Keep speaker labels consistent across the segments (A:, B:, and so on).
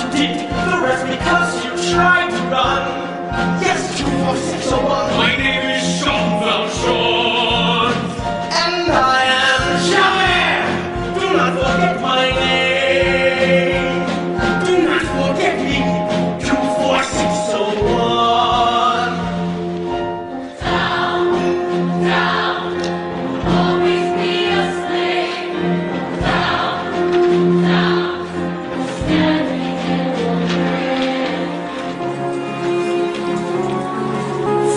A: you did, the rest because you tried to run. Yes, 24601.
B: My name is Jean Valjean.
A: And I am Javert. Do not forget my name. Do not forget me. 24601.
C: Down, down, always be a slave. Down, down, standing in your grave.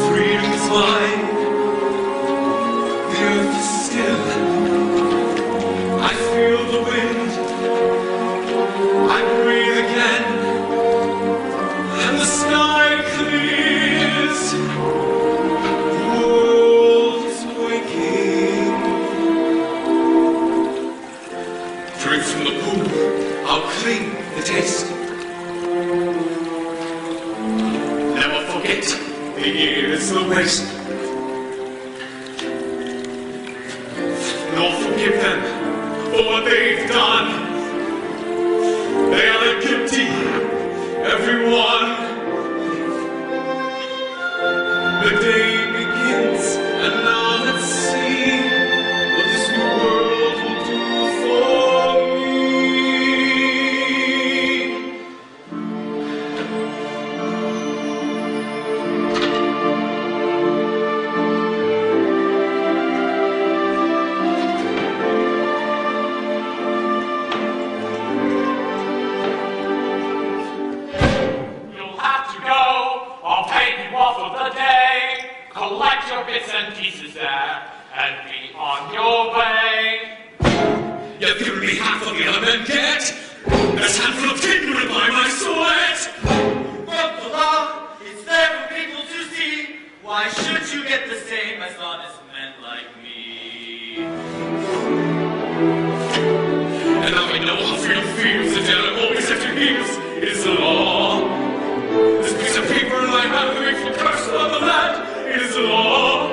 B: Freedom is mine. The earth is still. I feel the wind. I breathe again. And the sky clears. The world is waking. Drink from the pool. I'll clean the taste. Never forget the years the waste. Nor forgive them for what they've done. They are the guilty, everyone. The day begins, and now let's see what this new world will do for me.
D: You'll have to go. I'll pay you off for the day. Collect your bits and pieces there and be on your way.
B: You've given me half of the other men get. This handful of tin will buy my sweat.
A: But the law is there for people to see. Why should you get the same as honest men like me?
B: And now I know how freedom feels. The dead are always at your heels. It is the law. This piece of paper in my hand, the grateful curse of the land. It is the law.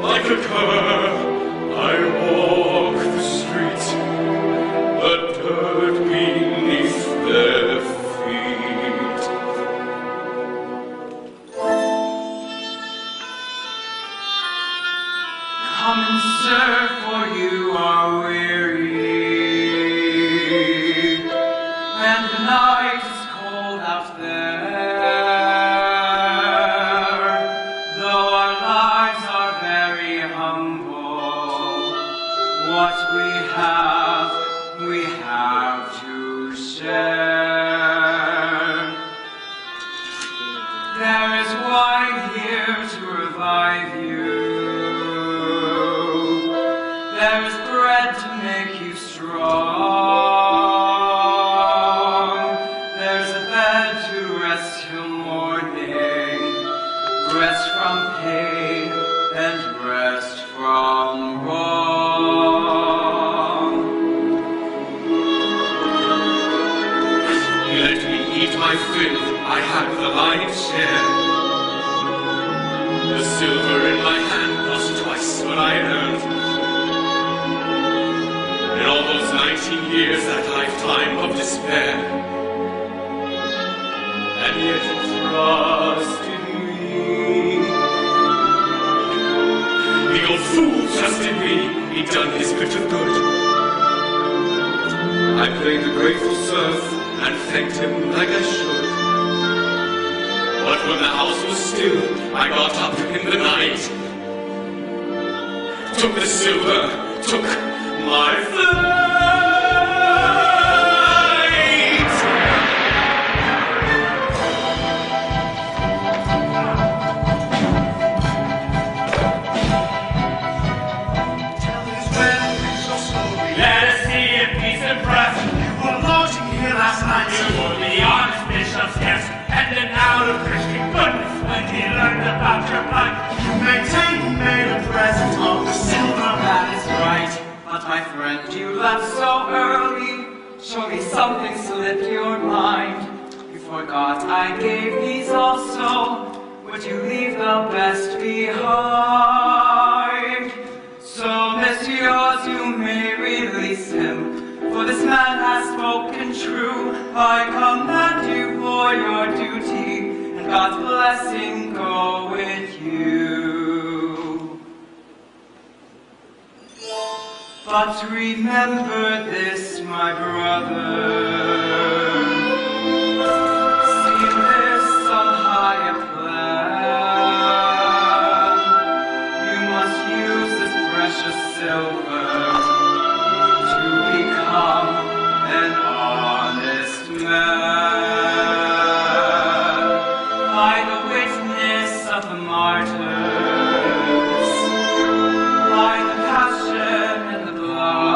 B: Like a cur, I walk the street. The dirt beneath their feet.
E: Come and serve, for you are weary, and the night is cold out there. Though our lives are very humble, what we have to share. There is wine here to revive you. There is bread to make you strong. There's a bed to rest till morning. Rest from pain and rest from wrong.
B: You let me eat my fill. I had the lion's share. The silver in my hand cost twice what I earned. In all those 19 years, that lifetime of despair. And yet you trusted me. The old fool trusted me. He'd done his bit of good. I played the grateful serf and thanked him like I should. But when the house was still, I got up in the night, took the silver, took my flight.
A: Tell his friend your story.
D: Let us see if he's impressed.
A: You were lodging here last night.
D: You were the honest bishop's guest, and an out of Christian goodness when he learned about your plight.
A: You maintained he made a present of the silver.
E: That is right, but my friend, you left so early. Surely something slipped your mind. You forgot I gave these also. Would you leave the best behind? So, messieurs, you may release him, for this man has spoken true. I command you God's blessing go with you. But remember this, my brother. See, there's some higher plan. You must use this precious silver to become an honest man. By the witness of the martyrs, by the passion and the blood,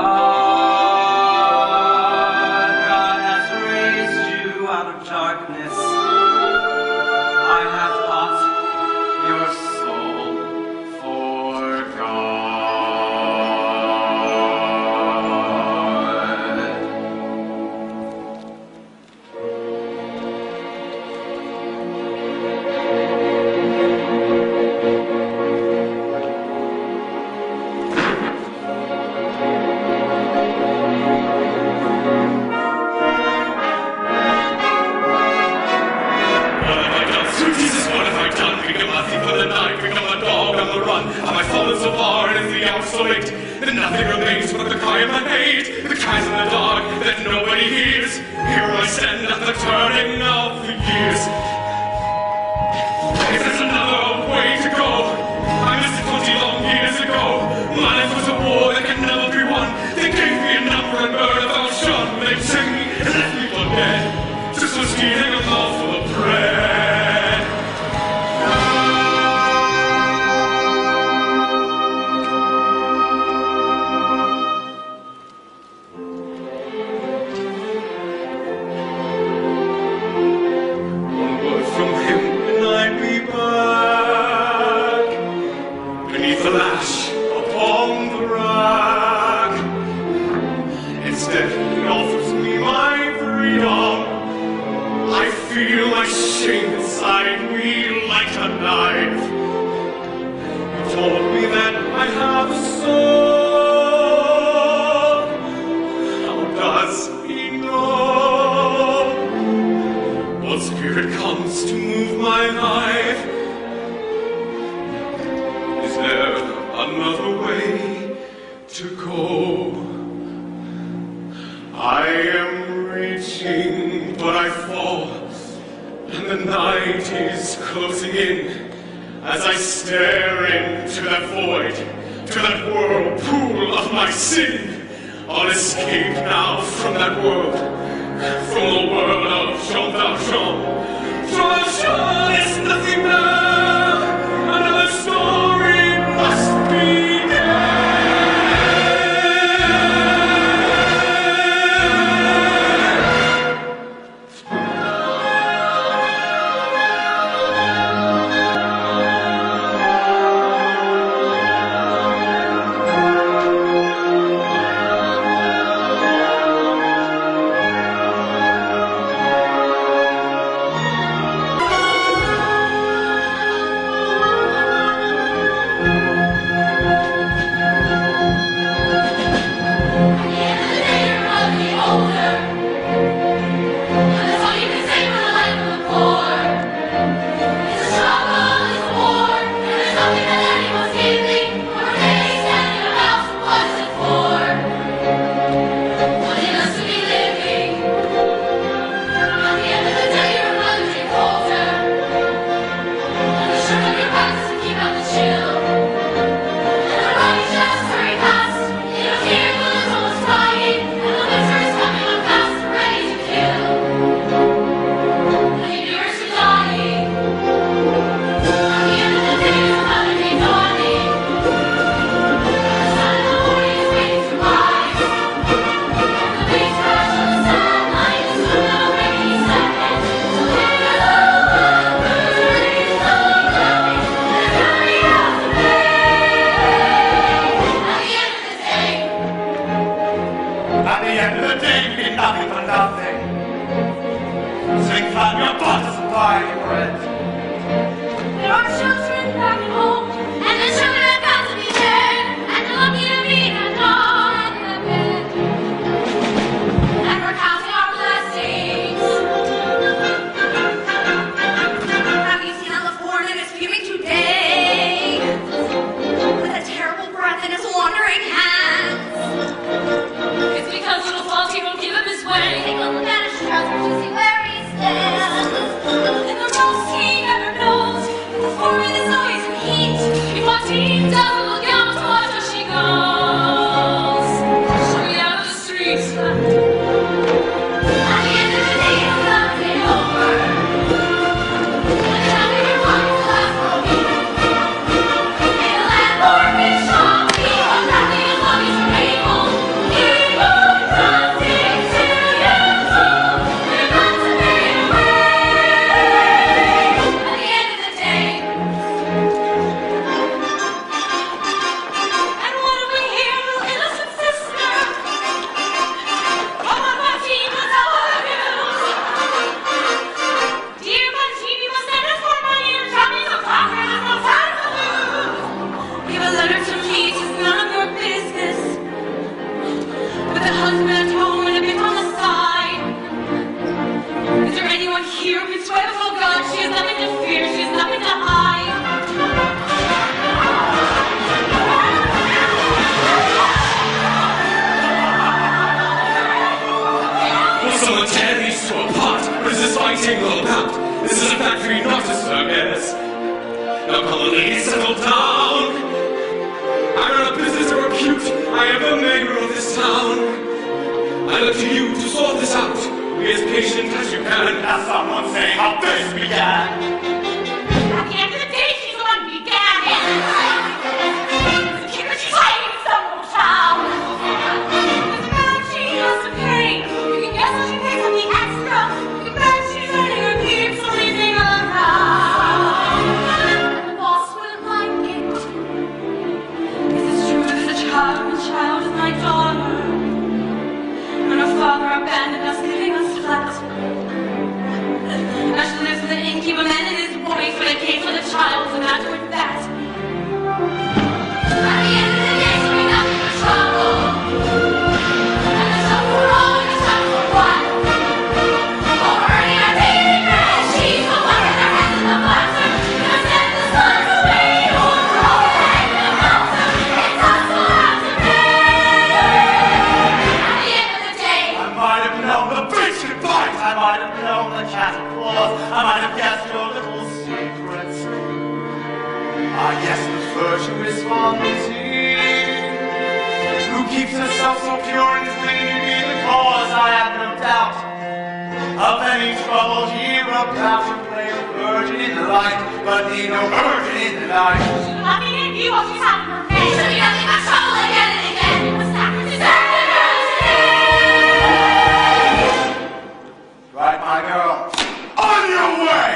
E: God has raised you out of darkness. I have taught your soul for God.
B: What have I done? Sweet Jesus, what have I done? Become a thief of the night, become a dog on the run. Have I fallen so far, and is the hour so late, that nothing remains but the cry of my hate, the cries of the dog that nobody hears? Here I stand at the turning of the years. If there's another way to go, I missed it 20 long years ago. My life was a war that can never be won. They gave me a number and bird about shot. They took me and left me for dead. Just was stealing a mouthful of bread. One word from him and I'd be back beneath the lash upon the rack. Instead, he offers me my freedom. I feel my shame inside me like a knife. He told me that I have a soul. How does he know? What spirit comes to move my life? Is there another way to go? I am reaching, but I fall, and the night is closing in as I stare into that void, to that whirlpool of my sin. I'll escape now from that world, from the world of Jean Valjean. Jean Valjean is nothing now, another story must begin. fighting all about? This is a factory, not a circus. Now come on, ladies, settle down. I run a business of repute. I am the mayor of this town. I look to you to sort this out. Be as patient as you can.
A: Now someone say how this began.
C: At the end of the day, she's the one who began it. The kid that she's hiding in some little town. There's a amount she has to pay. You can guess what she pays on the extra. You can bet she's earning her keep sleeping around. And the boss wouldn't like it. Is it true there's a child is my daughter? And her father abandoned us, leaving us flat. Now she lives with an innkeeper man and his wife, but in case of the child's a matter with that. At the end of the day, she'll be nothing but trouble. And the trouble always comes for what? For earning her daily bread, she's the one with her hands in the butter. Gonna send the son away, or throw her head in the butter. It's us who'll have to pay. At the end of the day,
A: I might have known the bitch could bite. I might have known the cat of claws. I might have guessed your little secrets. Ah, yes, the virtuous Fonzie, who keeps herself so pure and clean, to be the cause, I have no doubt, of any trouble hereabout. To play a virgin in the light, but need no virgin in the night.
C: she'll be nothing in you while she's having her day. She'll be nothing but trouble again and again. What's that? Deserve the girl today.
A: Right, my girl, on your way!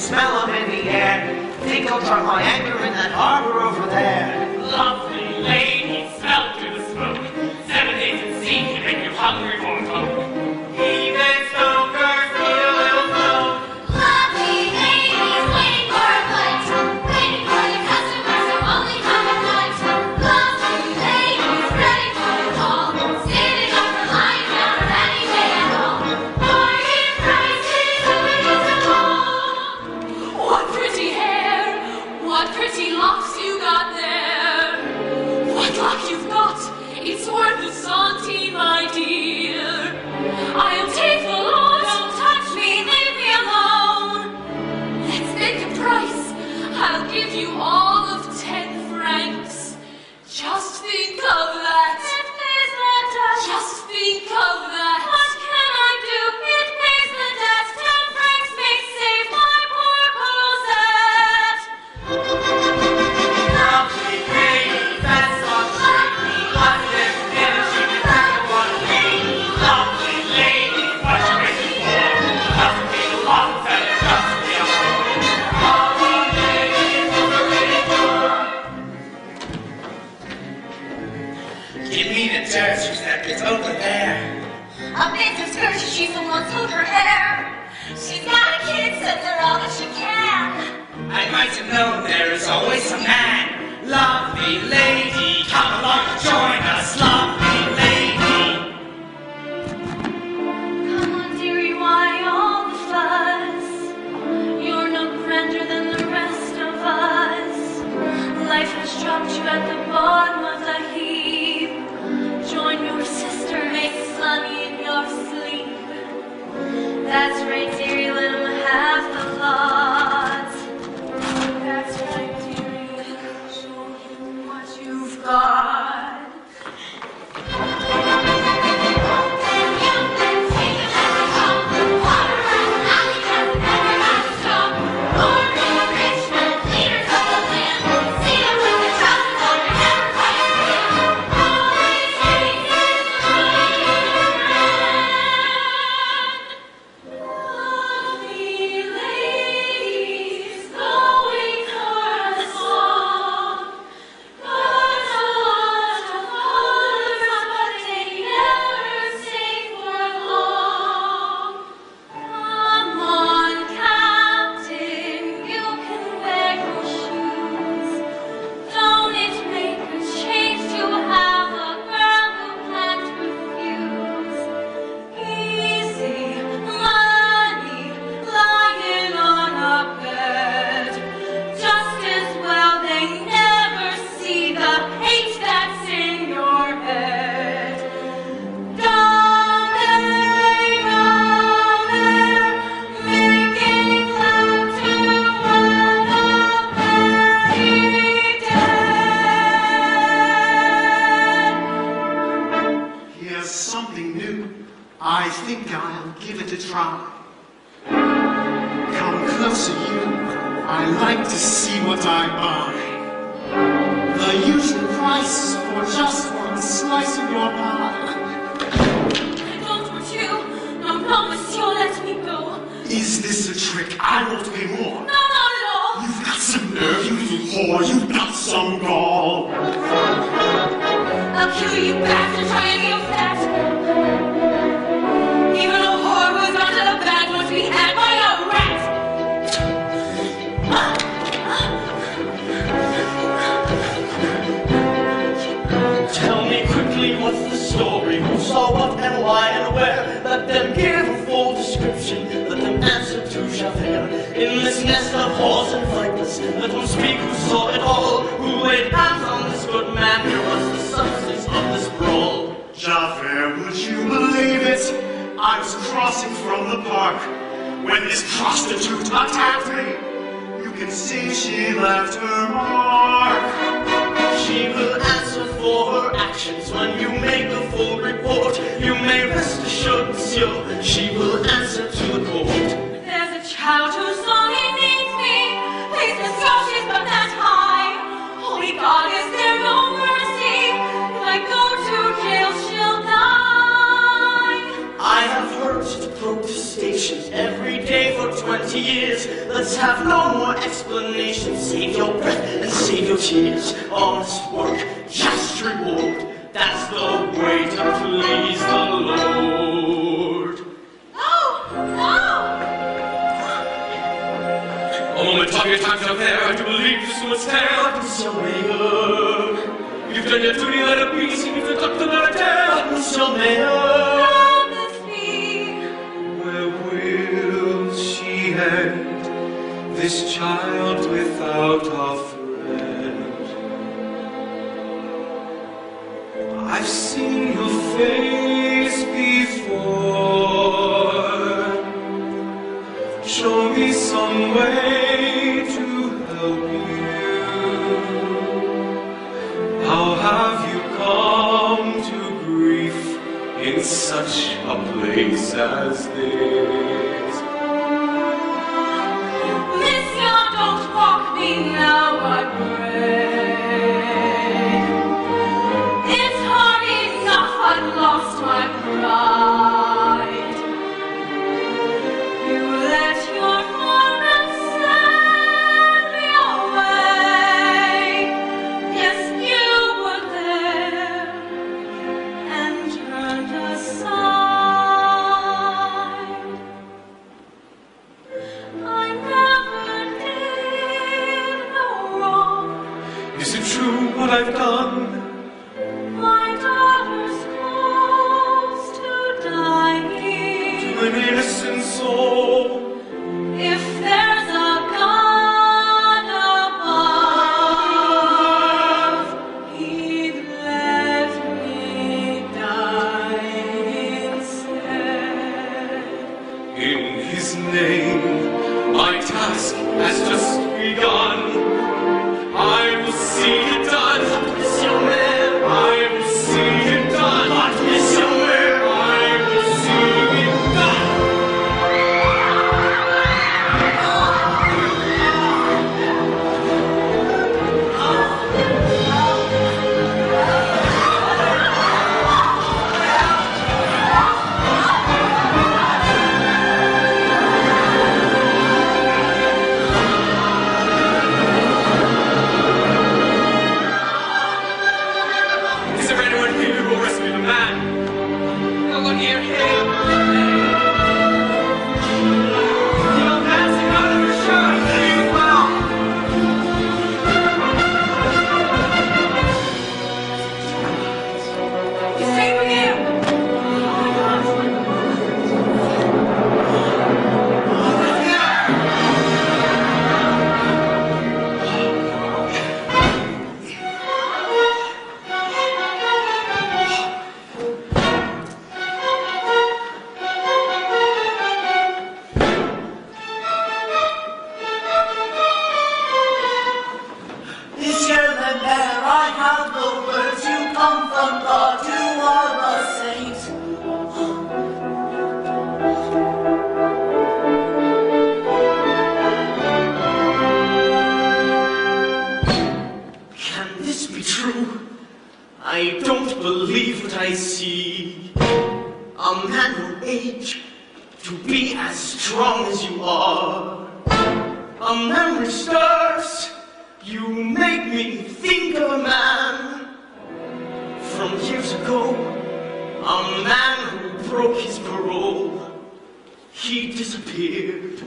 A: smell them in the air. Think I'll drop my anchor in that harbor over there.
D: Lovely lady, smell to the smoke. 7 days at sea can make you hungry for hope. Even smokers need a little smoke.
C: Lovely ladies waiting for a flight, waiting for the customers who only come at night. Lovely ladies ready for the call, standing up or lying down or any way at all. Bargain prices, always along. What pretty hair, what pretty locks you got there. What luck you've got, it's worth the centime, my dear. I'll take the lot, don't touch me, leave me alone. Let's make a price, I'll give you all of 10 francs. Just think of that. It pays the debt. Just think of that. What can I do? It pays the debt. 10 francs may save my poor Cosette.
A: Lovely lady, that's what she wants this dinner, she can have what she needs.
D: Lovely lady, what you waiting for? Doesn't take a lot to tell you just to be a fool. Lovely lady, what you waiting for?
A: Give me the dirt, she said, it's over there.
C: A bit of skirt, she's the one took her hair. She's got a kid, said they're all that she can.
A: I might have known there is always a man. Lovely lady, come along and join us, lovely lady.
C: Come on, dearie, why all the fuss? You're no grander than the rest of us. Life has dropped you at the bottom of the heap. Join your sister, make sunny in your sleep. That's right, dearie, let 'em have the lot. That's right, dearie, show him what you've got.
F: I think I'll give it a try. Come closer, you. I like to see what I buy. The usual price for just one slice of your pie.
C: I don't want you. No, no, monsieur, let me go.
F: Is this a trick? I won't pay more.
C: No, not at all.
F: You've got some nerve, you little whore. You've got some gall.
C: I'll kill you, bastard, try any of that. Even a whore who's gone to the bag must be had by a rat.
A: Tell me quickly what's the story, who saw what and why and where. Let them give a full description, let them answer to Javert. In this nest of whores and vipers, let them speak who saw it all, who laid hands on this good man. Here was the substance of this brawl.
F: Javert, would you believe it? I was crossing from the park when this prostitute attacked me. You can see she left her mark.
A: She will answer for her actions when you make a full report. You may rest assured, monsieur, she will answer to the court.
C: There's a child who saw me needs me. Please, monsieur, she's but that high. Holy God, is there no mercy? If I go to jail, she'll die.
A: I have heard protestations every day for 20
G: 20 years. Let's have no more explanation. Save your breath and save your tears. Honest work, just reward. That's the way to please the Lord.
C: No! No!
B: A moment of your time's not there. I do believe this woman's tale.
G: Monsieur Mayor,
B: You've done your duty, let it be. Seen you've conducted not a tale.
G: Monsieur Mayor.
C: Promise me.
F: Where will she end, this child without a friend? I've seen your face before. Show me some way to help you. How have you come to grief in such a place as this?
C: Monsieur, don't mock me now, I pray. It's hard enough I've lost my pride. You let your foreign send me away. Yes, you were there and turned aside. I never did no wrong.
F: Is it true what I've done?
C: My daughter's close to dying.
F: An innocent soul.
C: If there's a God above, He'd let me die instead.
F: In his name, my task has just begun. I will see it done.
G: Monsieur Mayor.
F: I will see it done.
G: Monsieur Mayor.
F: I will see it done.
B: Is there anyone here who will rescue the man?
E: No one near him. You're dancing out of your shirt. You well.
C: He's saving you!
G: Monsieur le Maire, I have the words. You come from God, you are a saint. Can this be true? I don't believe what I see. A man your age, to be as strong as you are. A memory stirs. You make me think of a man from years ago, a man who broke his parole. He disappeared.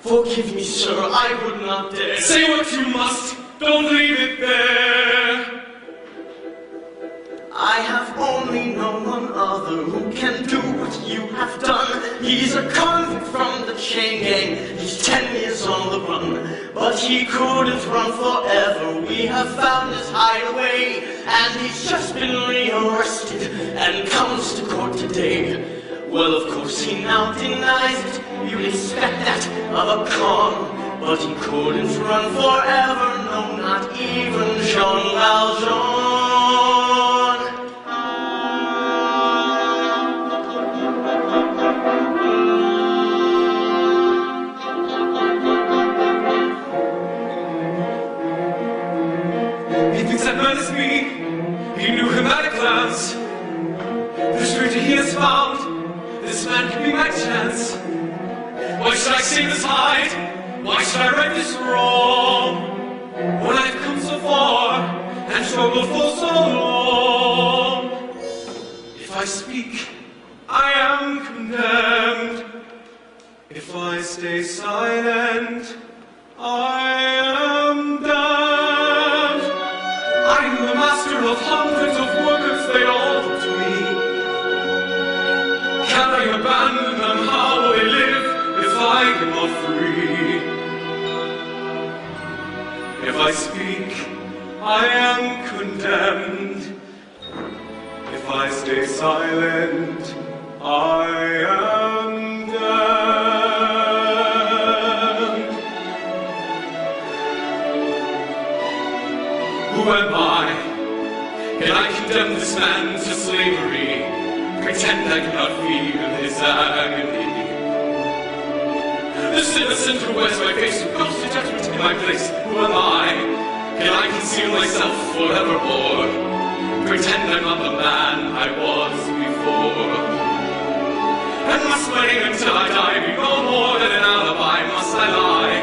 G: Forgive me, sir, I would not dare.
B: Say what you must. Don't leave it there.
G: I have only known one other who can do what you have done. He's a convict from the chain gang. He's 10 years on the run, but he couldn't run forever. We have found his hideaway, and he's just been rearrested and comes to court today. Well, of course, he now denies it. You'd expect that of a con, but he couldn't run forever. No, not even Jean Valjean.
F: He thinks that man is me. He knew him at a glance. The stranger he has found, this man could be my chance.
B: Why should I sing this hide? Why should I right this wrong? When I've come so far and struggled for so long. If I speak, I am condemned. If I stay silent, I am damned. I'm the master of hundreds of workers, they all look to me. Can I abandon them? How will they live if I am not free? If I speak, I am condemned. If I stay silent, I am damned. Who am I? Can I condemn this man to slavery? Pretend I do not feel his agony. This innocent who wears my face who goes to judgment in my place. Who am I? Can I conceal myself forevermore? Pretend I'm not the man I was before. And must wait until I die be no more than an alibi? Must I lie?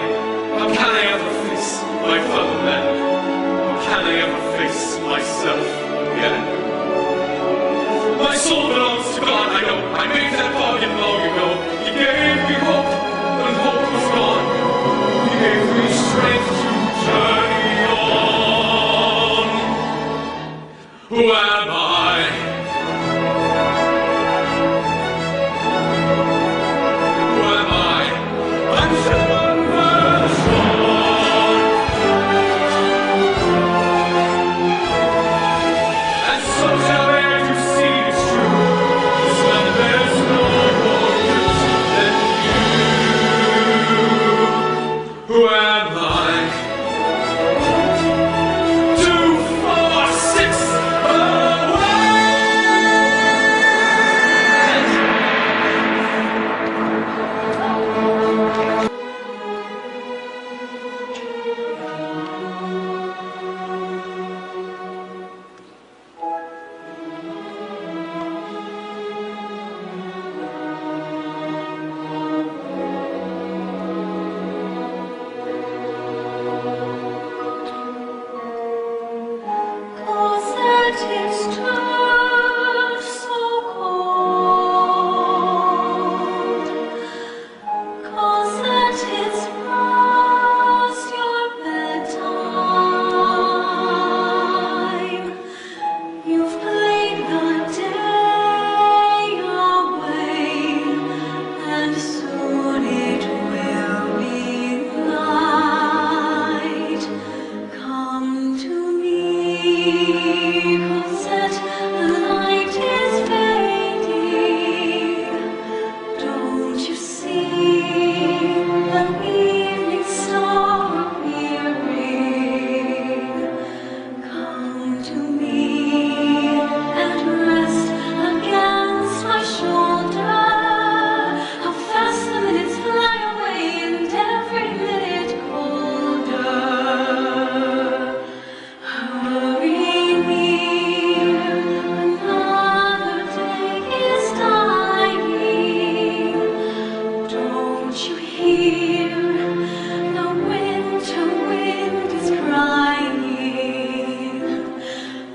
B: How can I ever face my fellow men? How can I ever face myself again? My soul belongs to God, I know. I made that bargain long ago. He gave me hope when hope was gone. He gave me strength to journey on. Who am I? Who am I? I'm Sherman Version. And so shall I to see it's true. This when there's no more truth than you. Who am I? 2, 4, 6, away!
C: Cosette, it's turned so cold. Cosette, it's past your bedtime. You've played the day away, and soon it will be night. Come to me, Cosette, the light is fading. Don't you see the evening star appearing? Come to me and rest against my shoulder. How fast the minutes fly away, and every minute colder. Hurry me, another day is dying. Don't you hear the winter wind is crying?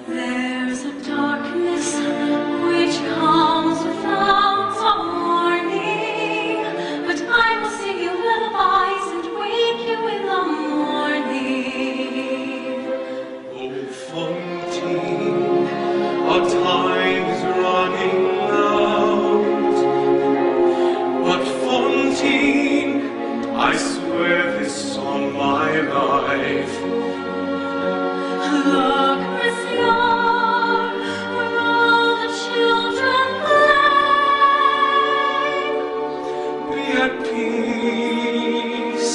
C: There's a darkness which comes without a warning, but I will sing you lullabies and wake you in the morning.
F: Oh, Fontaine, our time is running out. But Fontaine, I swear this on my life.
C: Look, Monsieur, where all the children play.
F: Be at peace,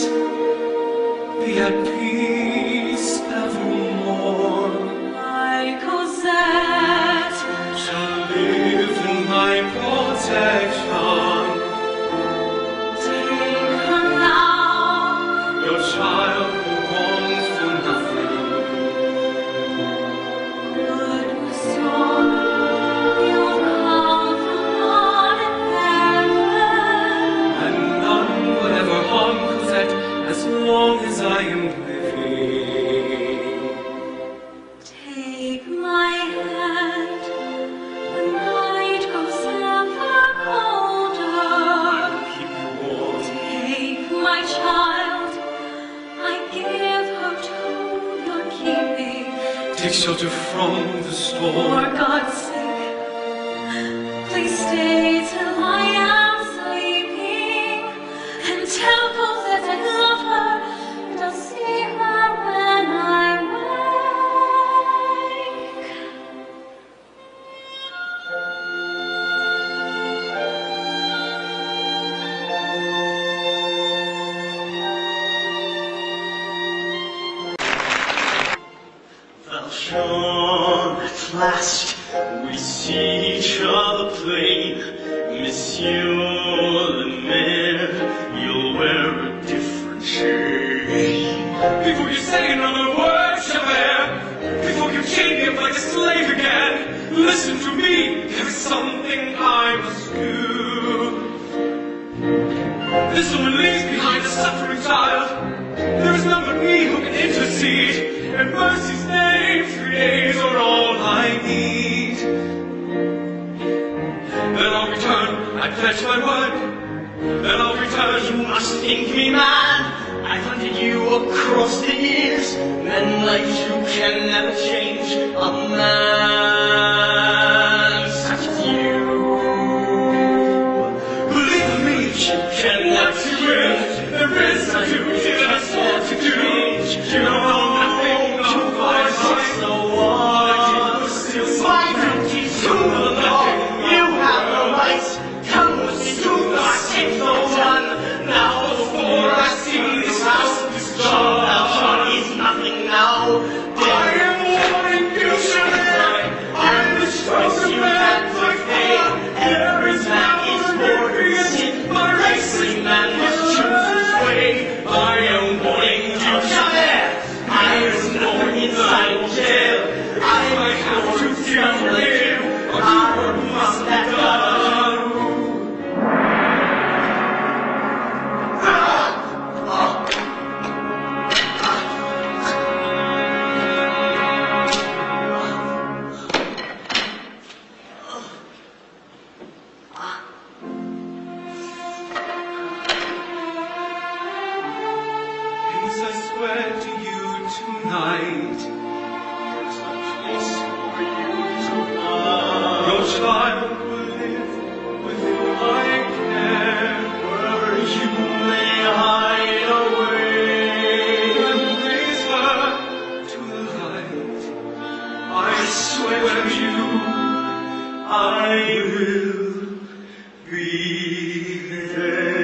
F: be at peace evermore.
C: My Cosette,
F: Shall live in my protection.
C: take her now.
F: Your child will want for nothing.
C: Good Monsieur, you'll come from God in heaven.
F: And none
G: take shelter from the storm.
C: For God's sake, please stay till I am sleeping, and tell Cosette I love her, and I'll see her when I wake.
G: Valjean, at last, we see each other plain. Monsieur le Maire, you'll wear a different shade.
B: Before you say another word, Javert, before you chain me up like a slave again, listen to me, there is something I must do. This woman leaves behind a suffering child. There is none but me who can intercede. In mercy's name, 3 days are all I need. Then I'll return, I pledge my word. Then I'll return.
G: You must think me mad. I've hunted you across the years. Men like you can never change a man such as you. Believe me, you can never
B: You will, there is a duty that I swore to do. You know nothing of my mind.
G: so what? My duty's to the law. You have no rights. Come with me to the safe one. Now before I see this house, this job, Valjean is nothing now.
B: I am warning you, Javert. I'm the chosen man by far.
G: Every man is born in sin. Every man must choose his way.
B: I am warning you,
G: Javert, I was born inside jail. I have to deal with you. I must have done.
B: As I swear to you tonight,
G: There's no place for you to hide.
B: your child will live with my care.
G: Where you may hide away.
B: And raise her to the light. I swear to you,
G: I will be there.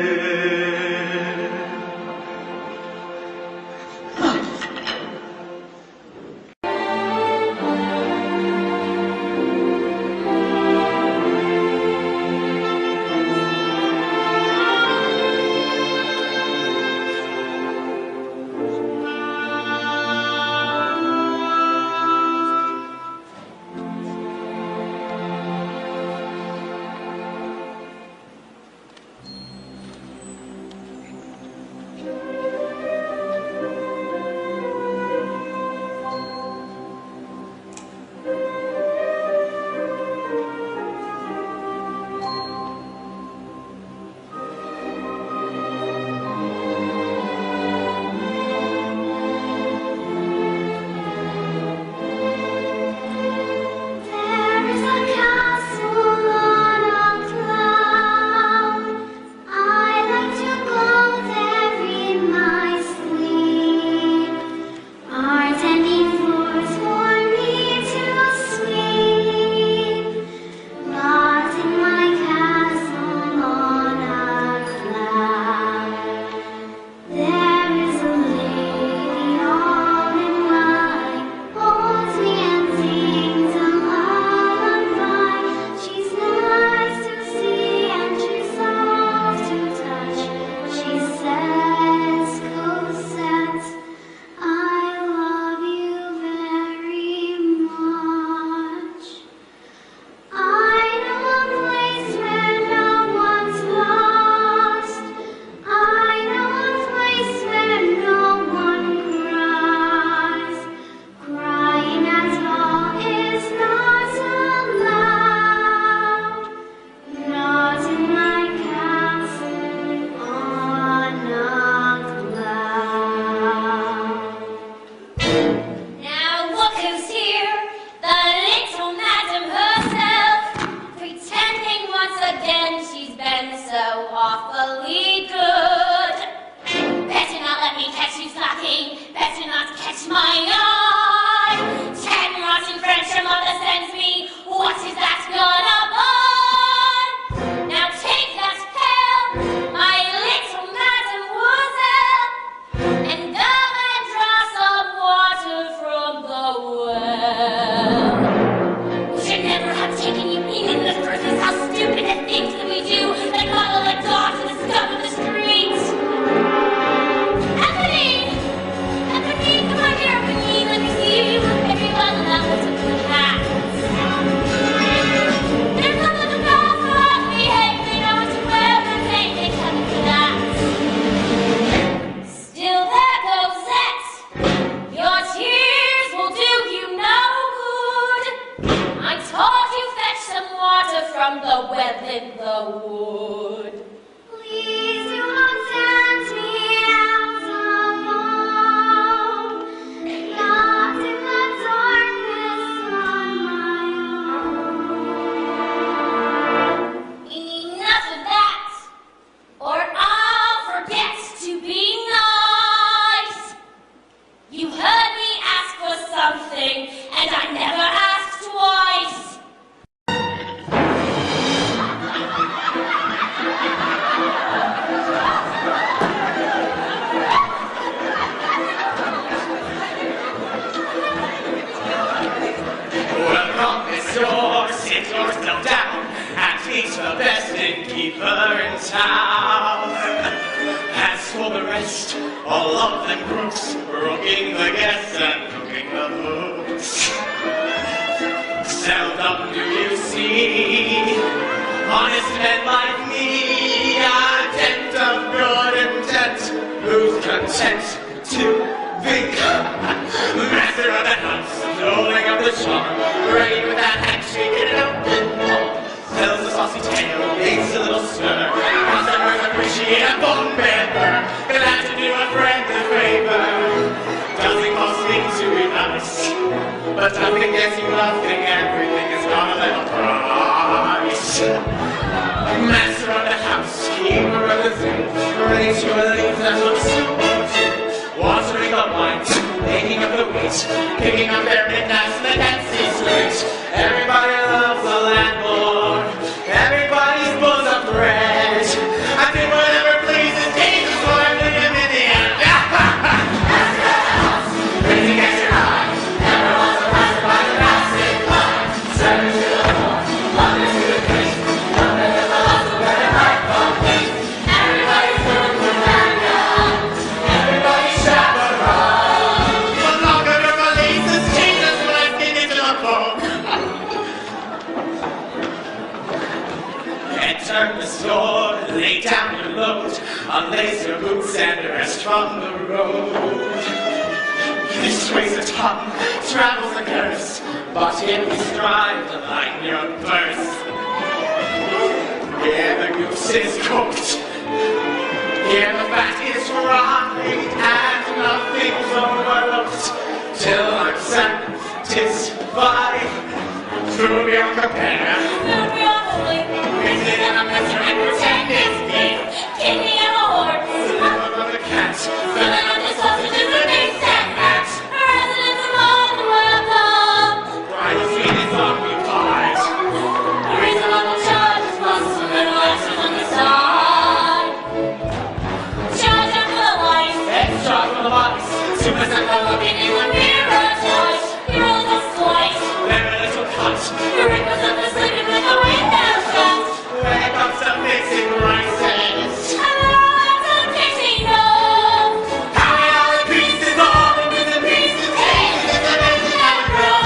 C: from the web in the wood.
H: Please do not send me out alone, not in the darkness on my own.
C: Enough of that, or I'll forget to be nice. You heard me ask for something, and I never asked twice.
G: Well, promise yours, sit yourself down, and teach the best innkeeper in town. As for the rest, all of them crooks, rooking the guests and cooking the books. Seldom do you see honest men like me, a dent of good intent, who's content to be master of the house, rolling up the charm, ready with that handshake and an open palm. Tells a saucy tale, makes a little stir, customers appreciate a bone bender, glad to do a friend a favor. Doesn't cost me to be nice, but nothing gets you nothing, everything has got a little price. Master of the house, keeper of the zoo, ready to leave that looks so watering the wines, making up the wheat, picking up their midnights, the dances sweet. Everybody loves the landlord, everybody's full of bread. I do whatever pleases Jesus, so I leave him in the end. Raising as your high, never was a passer by the basket line. Serving to the poor, loving to the priest, loving to the lost of where their life complete. Everybody's doing the landlord, everybody's chaperone. But longer to release this Jesus when I get into the boat. Enter the store, lay down your load, unlace your boots and rest from the road. This weighs a ton, travels a curse, but if you strive to lighten your purse. Here the goose is cooked, here the fat is fried, and nothing's overlooked, till I'm satisfied. Food beyond compare,
C: Food beyond belief,
G: raising in a mixer and pretend it's beef.
C: kidney and a horse,
G: Liver of the cat,
C: filling up the sausages and eggs and hats. Residents of London, welcome.
G: Bright sweet is occupied.
C: The reasonable charges plus a little extra on the side. Charge up for the life,
G: Extra from the box, 2%
C: for looking in the mirror twice. Your old us twice.
G: very little cut.
C: The wrinkles of the sleeping with the window shut.
G: When it comes to fixing prices,
C: And lots of Dixie knows.
G: counting all the pieces, all the bits and pieces, changes in the bits and never grow.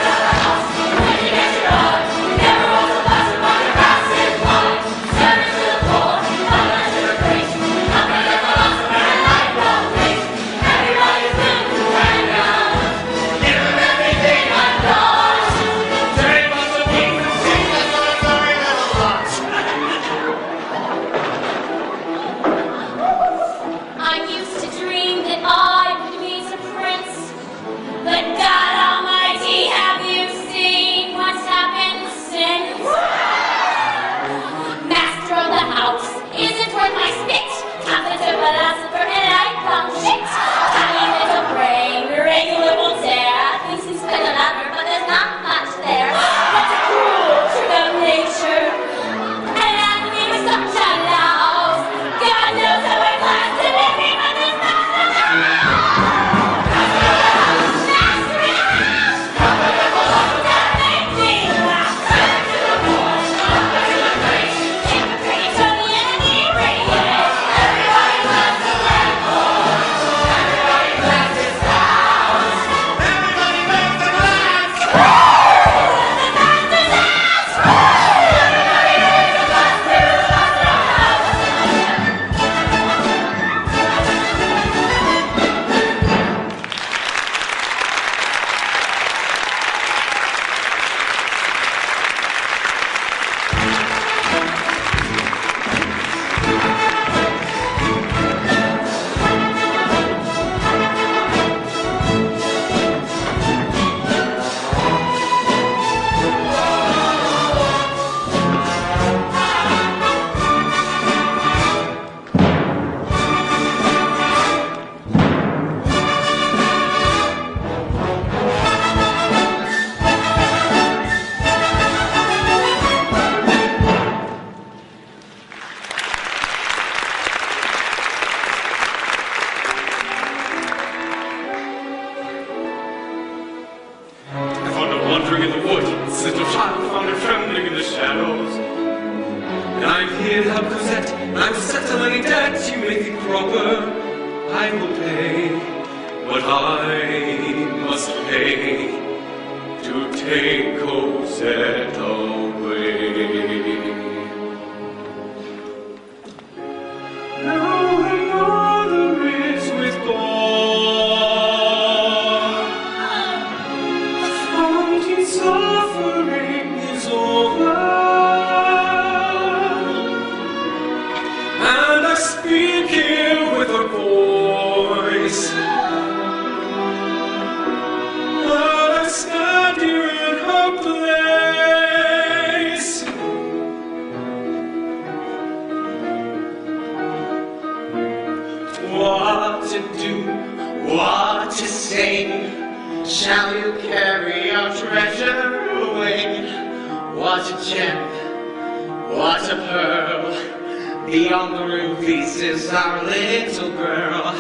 C: Looking at your eye, never was a passer by your basket line. Serving to the poor, loving to the priest, loving to the lost of their life complete. Everybody's blue,
B: I'm settling debt you may think proper, I will pay what I must pay to take Cosette away. Now her mother is withdrawn, the fountain suffering is over, and I speak here with her voice, but I stand here in her place.
G: What to do, what to say? Shall you carry our treasure away? What a gem, what a pearl, beyond the rubies is our little girl.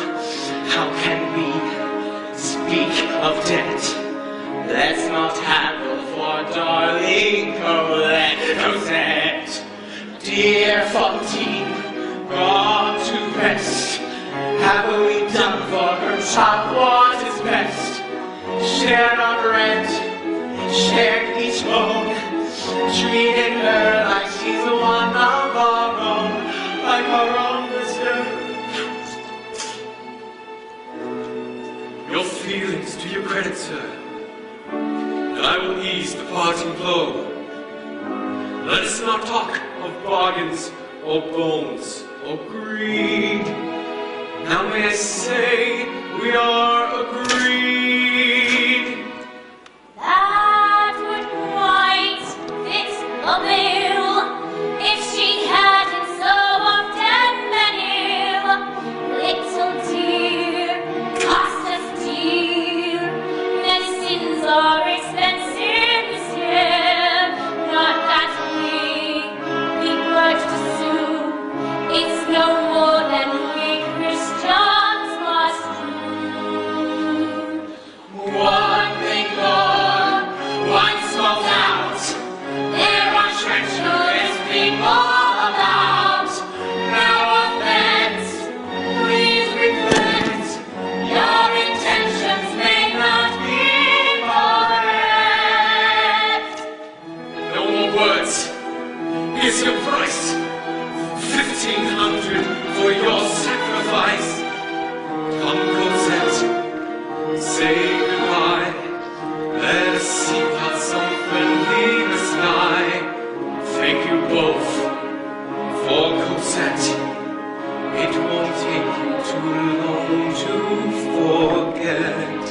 G: How can we speak of debt? Let's not haggle for darling Cosette. Dear Fantine, gone to rest. Have we done for her child what is best? Shared our rent, shared each bone, treated her like she's one of our own, like our own sister.
B: Your feelings do you credit, sir, and I will ease the parting blow. Let us not talk of bargains or bones or greed. Now may I say we are agreed.
C: That would quite fit the bill if she hadn't so often been ill. Little dear, cost us dear. Medicines are expensive, monsieur. Not that we begrudge to sue. It's no more than we Christians must do.
G: One thing more, one small doubt.
C: There are treacherous people about. No offense, please repent. Your intentions may not be correct.
B: No more words. Here's your price. 1,500 for your sacrifice. Come, Cosette, say goodbye. Let us seek out some friendly sky. Thank you both for Cosette. It won't take you too long to forget.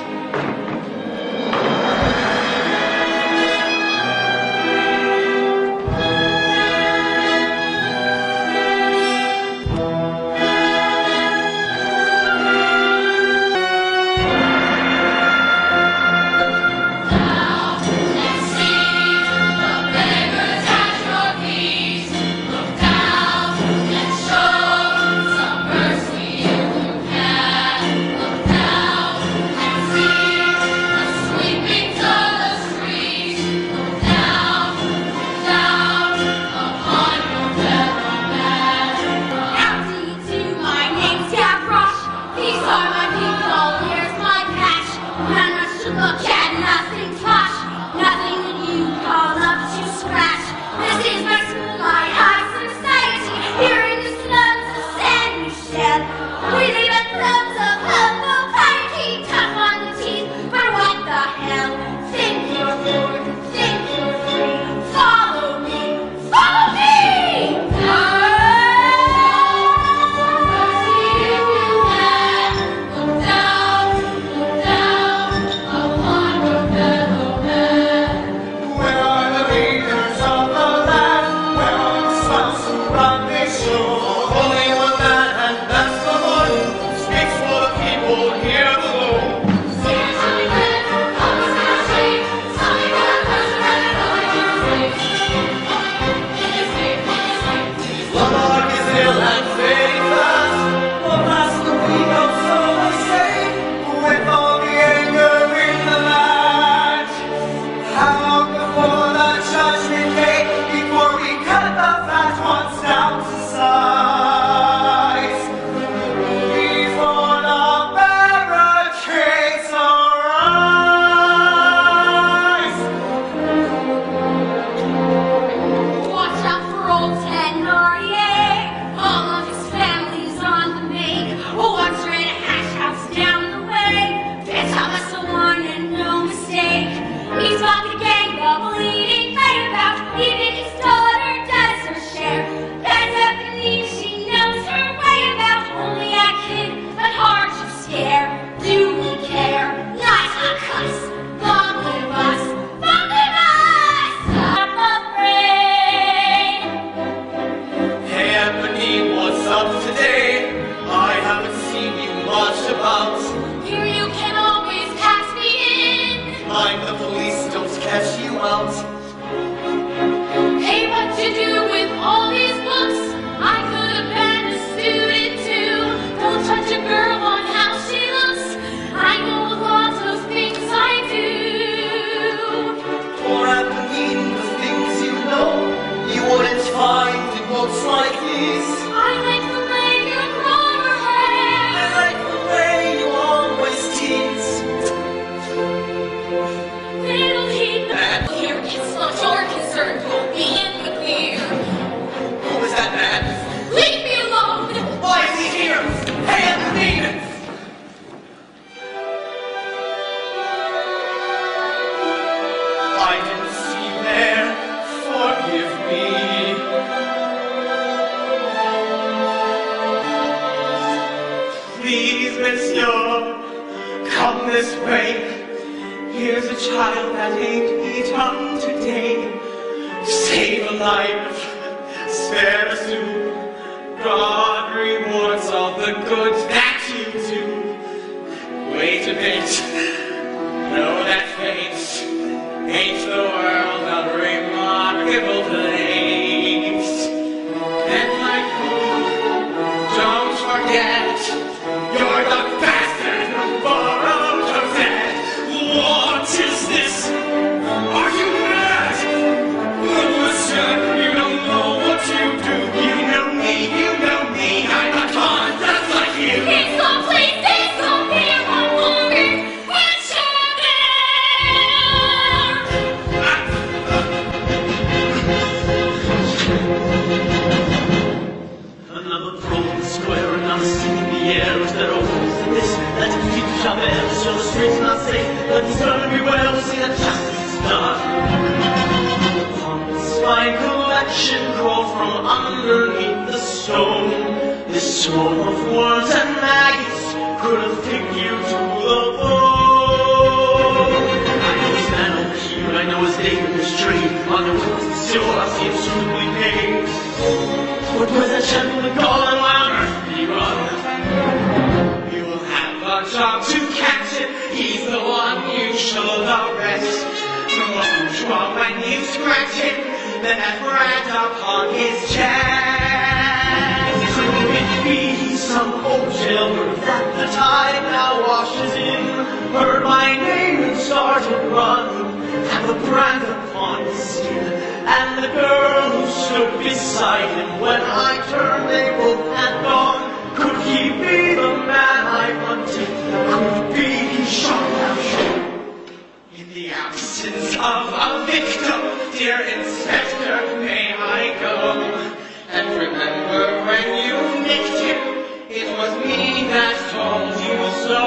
G: waltz like this.
C: I like the way you grow your hair.
G: I like the way you always tease.
C: Little heat here, it's not your concern. You'll be in with me.
G: Who is that man?
C: Leave me alone.
G: Why is he here? Hand me! I didn't see there. Forgive me. Please, monsieur, come this way. Here's a child that ain't eaten today. Save a life, spare a sou. God rewards all the good that you do. Wait a bit, know that fate ain't the world a remarkable place. And like don't forget, you're the bastard who borrowed Cosette. What is this? Are you mad? Monsieur, you don't know what you do. You know me, I'm a con just like you.
C: Please don't be one longer. What's
G: Another broken square, another scene in the air. Is there a wolf in this? Let him keep Javert. Shall the streets not say that he's gonna be well? See that justice is done. Upon the spine collection crawled from underneath the stone. This swarm of worms and maggots could have picked you to the bone. I know his man over here, I know his David, his trade. On the woods, still I see him suitably paid. But where's that gentleman gone? Why on earth did he run? You'll have a job to catch him. He's the one you should arrest. When you scratch him, then that brand upon his chest. Could it be some old jailbird that the tide now washes in? Heard my name and started run, and the brand upon his skin. And the girl who stood beside him when I turned, they both had gone. Could he be the man I wanted? Could it be he shot out? In the absence of a victim, dear Inspector, may I go? And remember when you nicked him, it was me that told you so.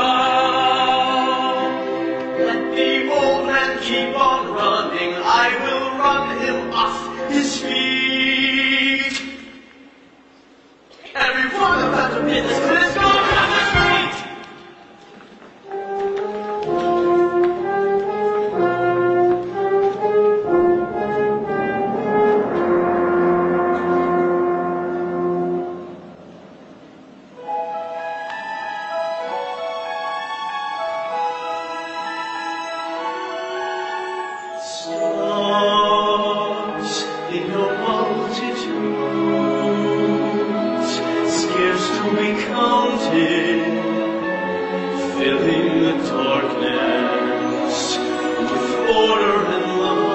G: Let the old man keep on running, I will run him off his feet. Everyone about the business, let's go down the street! Stars in your multitudes, scarce to be counted, filling the darkness with order and light.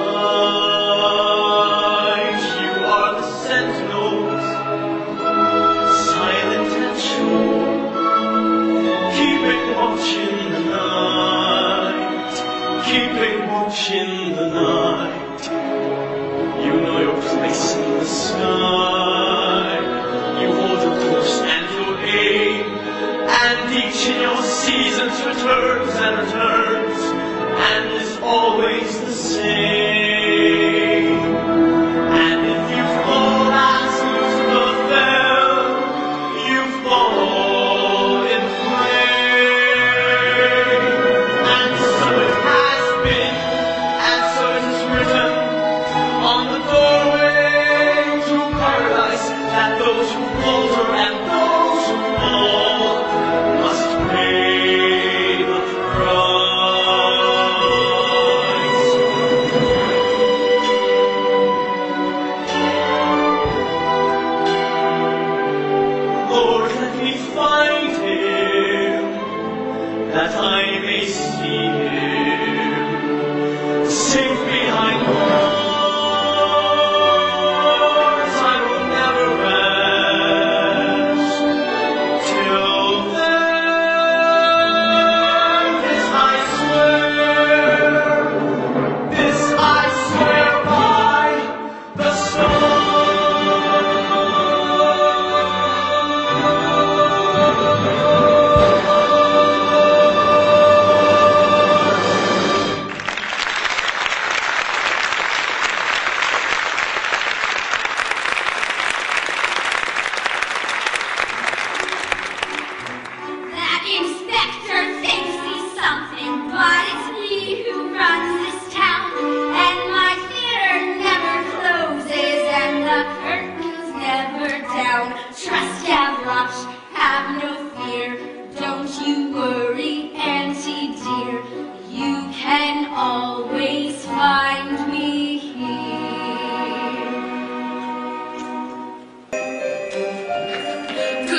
G: You are the sentinels, silent and sure, keeping watch in the night, keeping watch in the night. You know your place in the sky. You hold your course and your aim, and each in your seasons returns and returns, and is always the same. And if you fall as Lucifer fell, you fall in flame. And so it has been, and so it is written on the doorway to paradise, that those who falter and those who fall must pay the price. Lord, let me find him, that I may see him, safe behind bars. I will never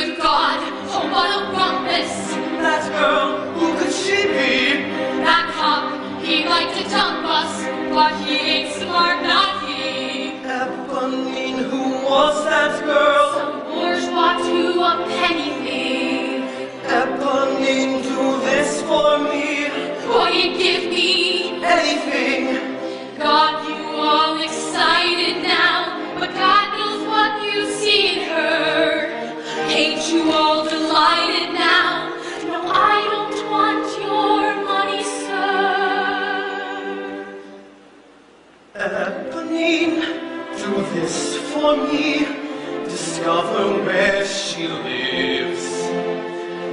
C: to God, oh what a rumpus!
G: That girl, who could she be?
C: That cop, he liked to dump us, but he ain't smart, not he.
G: Eponine, who was that girl?
C: Some bourgeois to a penny thief.
G: Eponine, do this for me.
C: Boy, you give me
G: Anything.
C: God, you all excited now, but God knows what you see in her. Ain't you all delighted now? No, I don't want your money, sir.
G: Eponine, do this for me. Discover where she lives.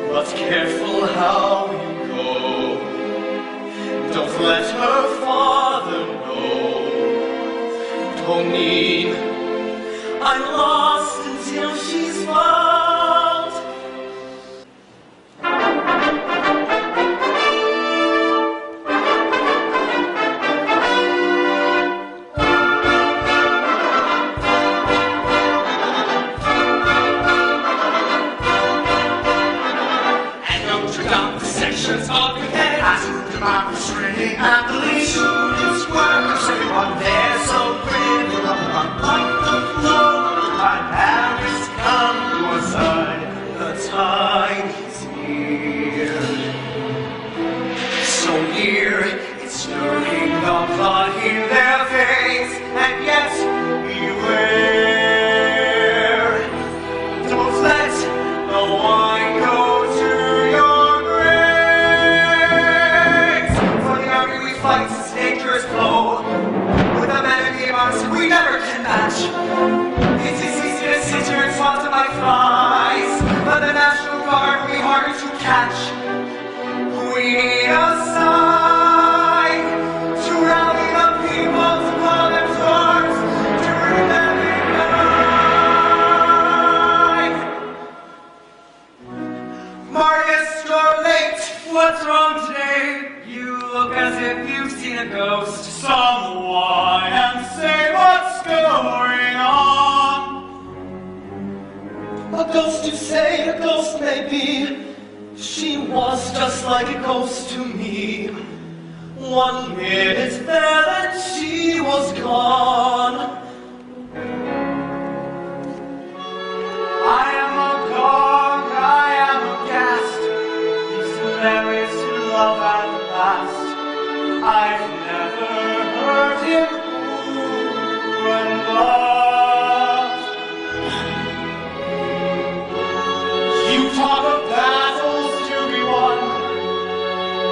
G: But careful how you go. Don't let her father know. Eponine, I'm lost until she's found.
A: And Notre Dame, the sections of your head. As you democracy and the leash, just workers, everyone there so pretty. Like the flow, my Paris come to a side. The time is near. So near, it's stirring the blood in their veins, and yet beware. Don't let the wine go to your graves. For the army we fight is a dangerous blow. With a enemy of ours we never can match. It is easy to sit here and talk to my flies, but the National Guard will be harder to catch. We need a sign to rally the people to call them stars, to bring them in line. Marius, you're late.
E: What's wrong today? You look as if you've seen a ghost.
F: Someone and say what's going on.
G: A ghost, you say, a ghost may be. She was just like a ghost to me. 1 minute there, then she was gone.
F: I am agog, I am aghast. These hilarious to love at last. I've never heard him ooh and laugh. You talk of battles to be won,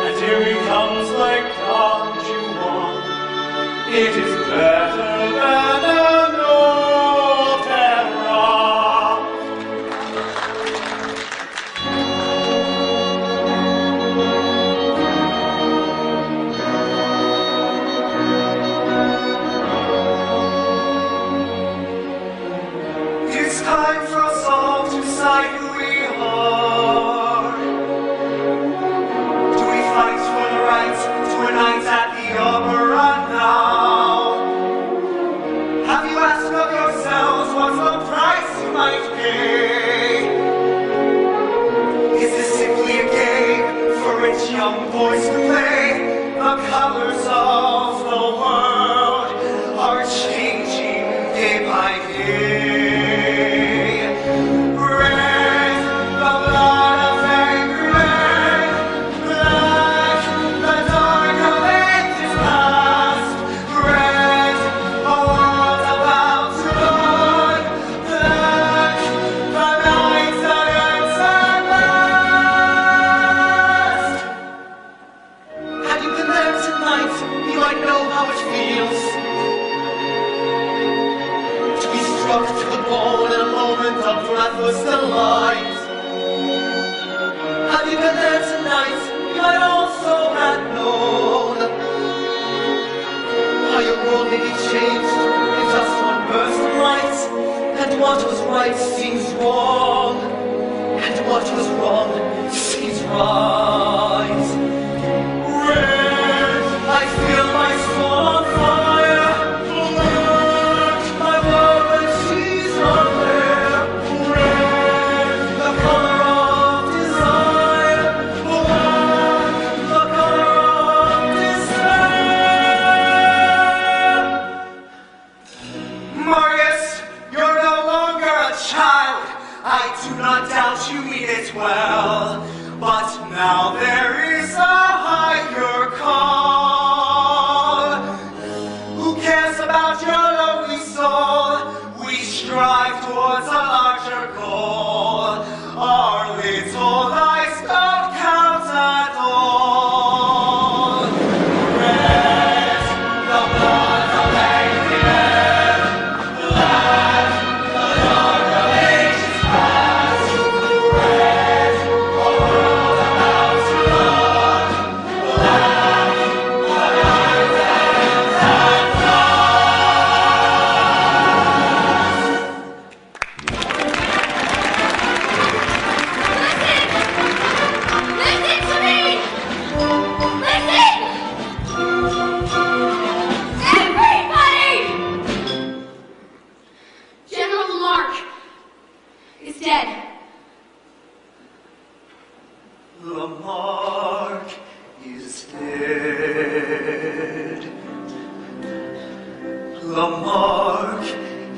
F: and here he comes like Don Juan. It is better than an old terror. It's time for us all to decide who we are. Do we fight for the right to a night at the opera now? Have you asked of yourselves what's the price you might pay? Is this simply a game for rich young boys to play? The colors of the world are changing day by day. Red, the blood of angry men. Black, the dark of ages past. Red, a world about to dawn. Black, the night that ends at last. Had you been there tonight, you might know how it feels to be struck to the bone in a moment of breathless delight. Had you been there tonight, you might also have known how your world may be changed in just one burst of light, and what was right seems wrong, and what was wrong seems right. Red, I feel my soul on fire. Black, my world when she's not there. Red, the child, I do not doubt you mean it well. But now there is a higher call. Who cares about your lonely soul? We strive towards a larger goal. Our little lives don't count at all. Red, the blood of Adrian, black, the dark of ages past. Red, a world about to run, black, the night that ends at
C: Listen to me! Listen! Everybody! General Lamarck is dead.
F: Lamarck is dead. Lamarck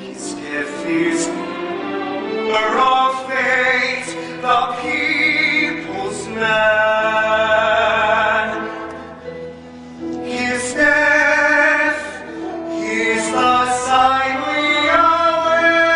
F: is dead. Fears are of fate, the people's man. His death is the sign we await.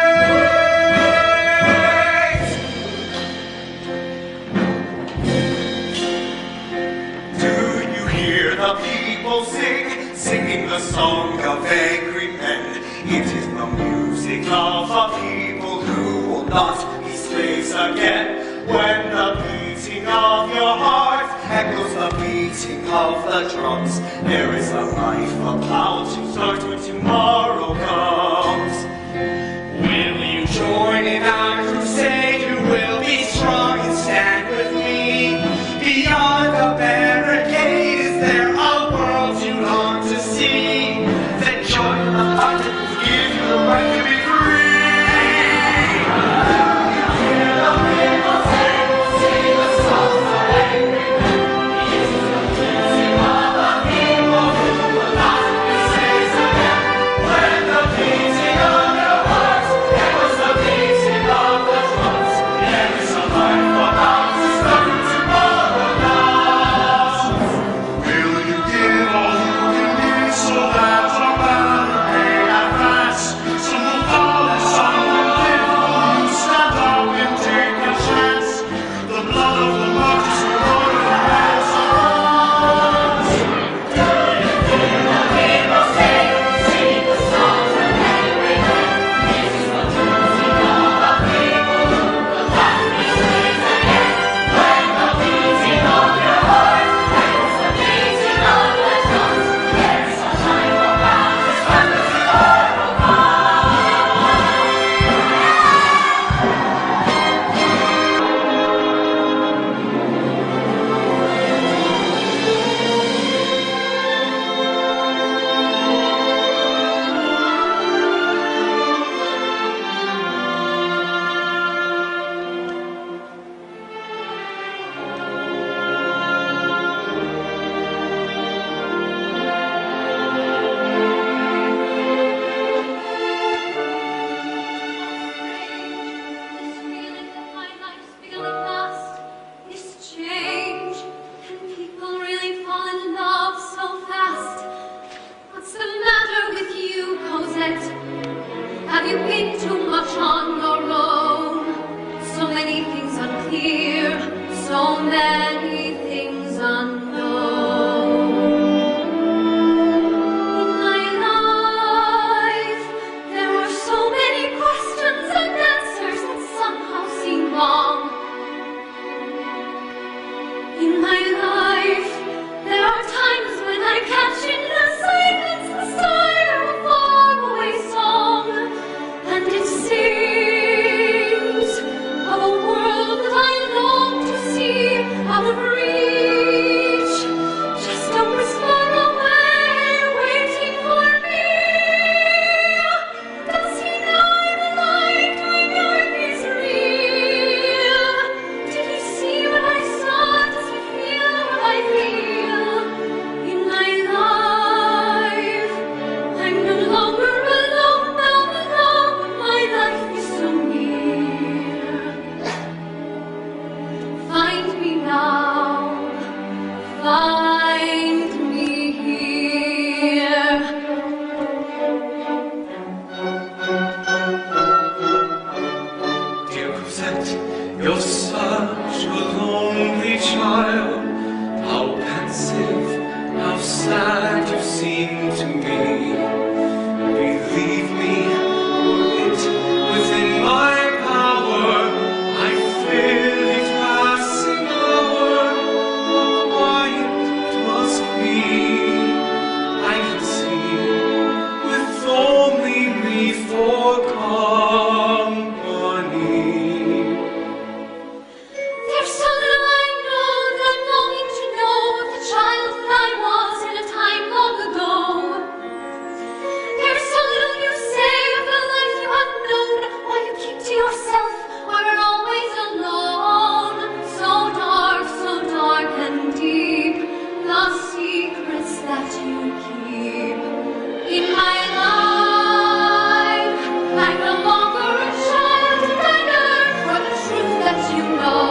F: Do you hear the people singing the song of angry men? It is the music of a people who will not be slaves again. When the beating of your heart echoes the beating of the drums, there is a life about to start when tomorrow comes. Will you join in our crusade? You will be strong and stand with me. Beyond the barricade, is there a world you long to see? Then join the fight that will give you the right to be free. Hear the people sing the songs of angry men. It is the music of the people who will not be slaves again. When the beating of your heart echoes the beating of the drums, there is a life about to start when tomorrow comes. Will you give all you can give so that no matter may advance? Some will fall and some will live. Will you stand up and take a chance? The blood of the martyrs will run in the hands of us.
C: People sing the songs of angry men. This is the music of the people who will not be slaves again. When the beating of your heart echoes the beating of the drums, there is a time about to start when tomorrow This feeling that my life's feeling fast, this change, and people really fall in love so fast. What's the matter with you, Cosette? Have you been too much on your own? So many things unclear, so many things unknown. In my life, there are so many questions and answers that somehow seem wrong. In my life, there are times when I catch in the silence the sigh of a faraway song, and it sings of a world that I long to see, of a
F: your company.
C: There's so little I know that I'm longing to know the child that I was in a time long ago. There's so little you say of the life you have known, while you keep to yourself, are always alone. So dark and deep, the secrets that you keep. In my life, I'm no longer a child, and I yearn for the truth that you know.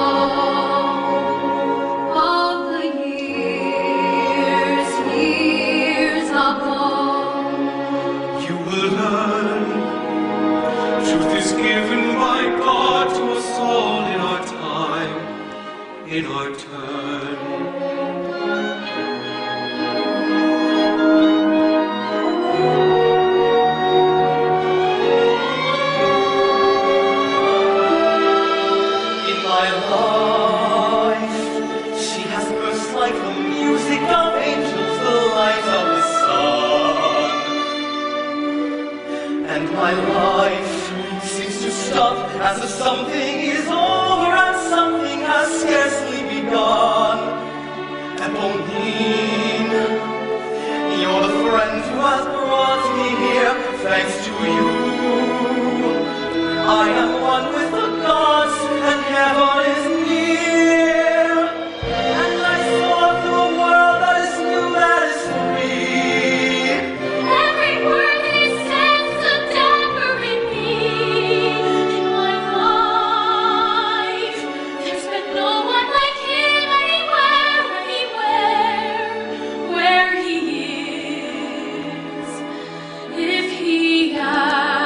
C: Of the years ago.
F: You will learn. Truth is given by God to us all in our time, in our turn. In my life, she has burst like the music of angels, the light of the sun. And my life seems to stop as if something is over and something has scarcely begun. Eponine, you're the friend who has brought me here. Thanks to you, I am one with the gods, and heaven is near. And I saw through a world that is new, that is free.
C: Every word that he says a dagger in me. In my life, there's been no one like him anywhere, where he is. If he has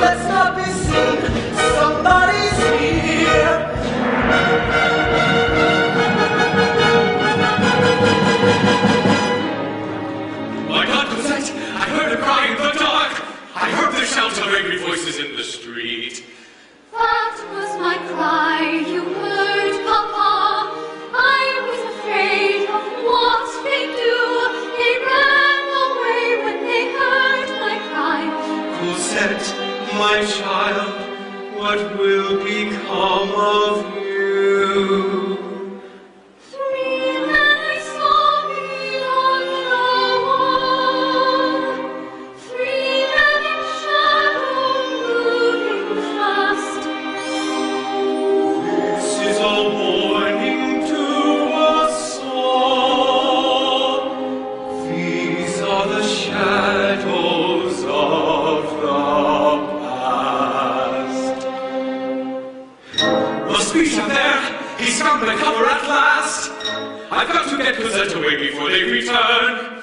F: let's not be seen. Somebody's here.
B: My God, Cosette, I heard a cry in the dark. I heard the shouts of angry voices in the street.
H: That was my cry, you heard, Papa. I was afraid of what they do. They ran away when they heard my cry.
G: Cosette, my child, what will become of you?
H: Three men I saw beyond the wall. Three men in shadow moving fast.
G: This is a warning to us all. These are the shadows of the past.
B: The speech up there! He's found my cover at last! I've got to get Cosette away before they return.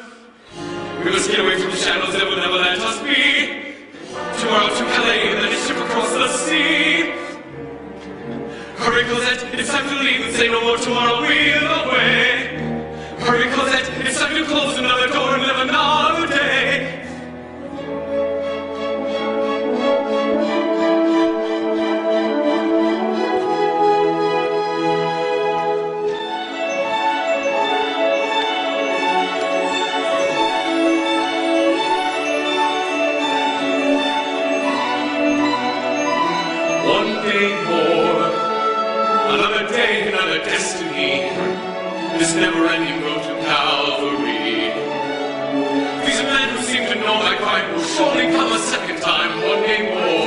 B: We must get away from the shadows that will never let us be. Tomorrow to Calais and then a ship across the sea. Hurry, Cosette, it's time to leave and say no more tomorrow, we'll away. Hurry, Cosette, it's time to close another door and live another day. One day more, another day, another destiny. This never-ending road to Calvary. These men who seem to know my cry will surely come a second time, one day more.